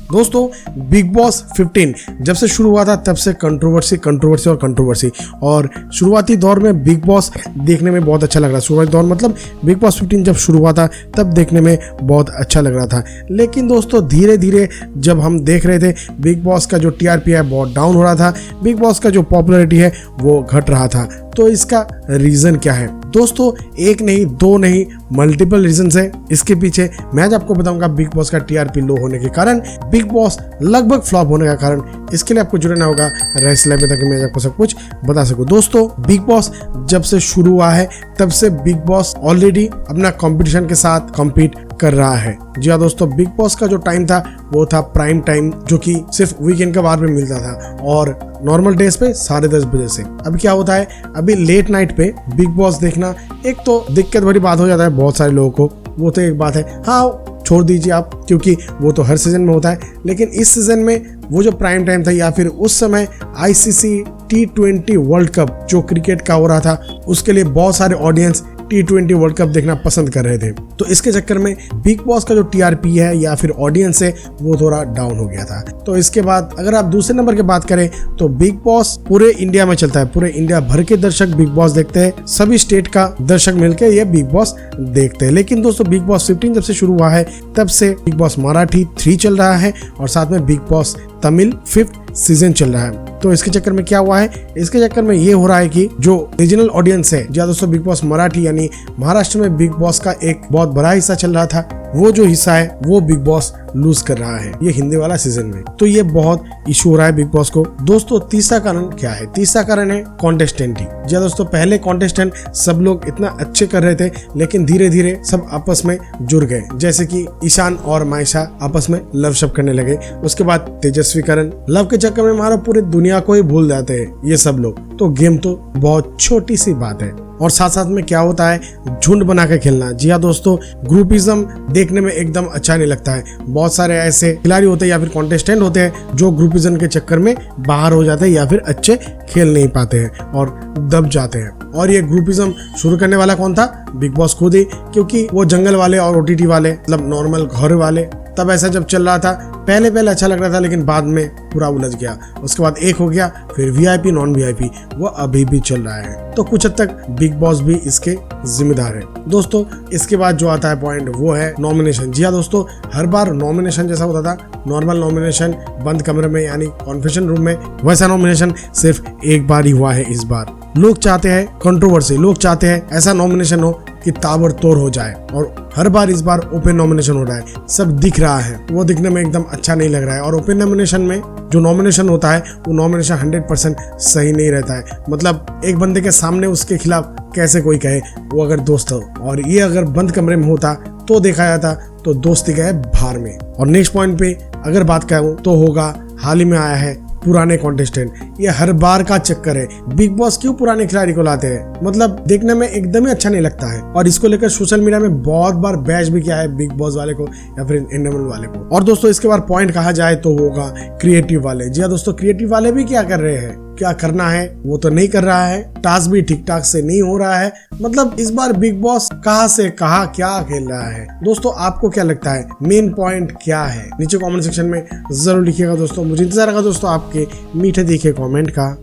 दोस्तों big boss 15 जब से शुरू हुआ था तब से कंट्रोवर्सी और शुरुआती दौर में बिग बॉस देखने में बहुत अच्छा लग रहा था। शुरुआती दौर मतलब बिग बॉस 15 जब शुरू हुआ था तब देखने में बहुत अच्छा लग रहा था। लेकिन दोस्तों धीरे धीरे जब हम देख रहे थे बिग बॉस का जो टीआरपी है बहुत डाउन हो रहा था, बिग बॉस का जो पॉपुलैरिटी है वो घट रहा था। तो इसका रीजन क्या है दोस्तों? एक नहीं, दो नहीं, मल्टीपल रीजंस है इसके पीछे। मैं आज आपको बताऊंगा बिग बॉस का टीआरपी लो होने के कारण, बिग बॉस लगभग फ्लॉप होने का कारण। इसके लिए आपको जुड़ना होगा रहस्य लैब में ताकि मैं आपको सब कुछ बता सकूं। दोस्तों बिग बॉस जब से शुरू हुआ है तब से बिग बॉस ऑलरेडी अपना कंपटीशन के साथ कम्पीट कर रहा है। जी हाँ दोस्तों, बिग बॉस का जो टाइम था वो था प्राइम टाइम, जो कि सिर्फ वीकेंड के बाद में मिलता था और नॉर्मल डेज पे 10:30 बजे से। अभी क्या होता है, अभी लेट नाइट पे बिग बॉस देखना एक तो दिक्कत भरी बात हो जाता है बहुत सारे लोगों को। वो तो एक बात है, हाँ छोड़ दीजिए आप, क्योंकि वो तो हर सीजन में होता है। लेकिन इस सीजन में वो जो प्राइम टाइम था या फिर उस समय आईसीसी T20 वर्ल्ड कप जो क्रिकेट का हो रहा था, उसके लिए बहुत सारे ऑडियंस T20 वर्ल्ड कप देखना पसंद कर रहे थे। तो इसके चक्कर में बिग बॉस का जो टीआरपी है या फिर ऑडियंस है वो थोड़ा डाउन हो गया था। तो इसके बाद अगर आप दूसरे नंबर की बात करें तो बिग बॉस पूरे इंडिया में चलता है, पूरे इंडिया भर के दर्शक बिग बॉस देखते हैं, सभी स्टेट का दर्शक मिलकर ये बिग बॉस देखते हैं। लेकिन दोस्तों बिग बॉस 15 जब से शुरू हुआ है तब से बिग बॉस मराठी 3 चल रहा है और साथ में big boss Tamil 5th season चल रहा है। तो इसके चक्कर में क्या हुआ है, इसके चक्कर में ये हो रहा है कि जो रीजनल ऑडियंस है, जी दोस्तों बिग बॉस मराठी यानी महाराष्ट्र में बिग बॉस का एक बहुत बड़ा हिस्सा चल रहा था, वो जो हिस्सा है वो बिग बॉस लूज कर रहा है ये हिंदी वाला सीजन में। तो ये बहुत इशू हो रहा है बिग बॉस को। दोस्तों तीसरा कारण क्या है? तीसरा कारण है कॉन्टेस्टेंट ही। जी दोस्तों, पहले कॉन्टेस्टेंट सब लोग इतना अच्छे कर रहे थे लेकिन धीरे धीरे सब आपस में जुड़ गए, जैसे कि ईशान और मायशा आपस में लव शब करने लगे। उसके बाद तेजस्वी करण, लव के चक्कर में हमारा पूरी दुनिया को ही भूल जाते हैं ये सब लोग। तो गेम तो बहुत छोटी सी बात है। और साथ साथ में क्या होता है, झुंड बना के खेलना। जी हाँ दोस्तों, ग्रुपिज्म देखने में एकदम अच्छा नहीं लगता है। बहुत सारे ऐसे खिलाड़ी होते हैं या फिर कॉन्टेस्टेंट होते हैं जो ग्रुपिज्म के चक्कर में बाहर हो जाते हैं या फिर अच्छे खेल नहीं पाते हैं और दब जाते हैं। और ये ग्रुपिज्म शुरू करने वाला कौन था? बिग बॉस खुद ही, क्योंकि वो जंगल वाले और ओटीटी वाले मतलब नॉर्मल घर वाले तब ऐसा जब चल रहा था, पहले अच्छा लग रहा था लेकिन बाद में पूरा उलझ गया। उसके बाद एक हो गया, फिर वीआईपी नॉन वीआईपी, वो अभी भी चल रहा है। तो कुछ हद तक बिग बॉस भी इसके जिम्मेदार है। दोस्तों इसके बाद जो आता है पॉइंट वो है नॉमिनेशन। जी हाँ दोस्तों, हर बार नॉमिनेशन जैसा होता था, नॉर्मल नॉमिनेशन बंद कमरे में यानी कॉन्फ्रेंस रूम में, वैसा नॉमिनेशन सिर्फ एक बार ही हुआ है इस बार। लोग चाहते हैं कंट्रोवर्सी, लोग चाहते हैं ऐसा नॉमिनेशन हो कि ताबड़तोड़ हो जाए और हर बार इस बार ओपन नॉमिनेशन हो रहा है, सब दिख रहा है, वो दिखने में एकदम अच्छा नहीं लग रहा है। और ओपन नॉमिनेशन में जो नॉमिनेशन होता है वो नॉमिनेशन 100% सही नहीं रहता है। मतलब एक बंदे के सामने उसके खिलाफ कैसे कोई कहे वो अगर दोस्त हो, और ये अगर बंद कमरे में होता तो देखा जाता तो दोस्ती गए बाहर में। और नेक्स्ट पॉइंट पे अगर बात करूं तो होगा, हाल ही में आया है पुराने कॉन्टेस्टेंट। ये हर बार का चक्कर है, बिग बॉस क्यों पुराने खिलाड़ी को लाते हैं? मतलब देखने में एकदम ही अच्छा नहीं लगता है। और इसको लेकर सोशल मीडिया में बहुत बार बैश भी किया है बिग बॉस वाले को या फिर एनिमल वाले को। और दोस्तों इसके बाद पॉइंट कहा जाए तो होगा क्रिएटिव वाले। जी हाँ दोस्तों, क्रिएटिव वाले भी क्या कर रहे हैं, क्या करना है वो तो नहीं कर रहा है, टास्क भी ठीक ठाक से नहीं हो रहा है। मतलब इस बार बिग बॉस कहां से कहां क्या खेल रहा है। दोस्तों आपको क्या लगता है, मेन पॉइंट क्या है? नीचे कमेंट सेक्शन में जरूर लिखिएगा दोस्तों। मुझे इंतजार रहेगा दोस्तों आपके मीठे तीखे कमेंट का।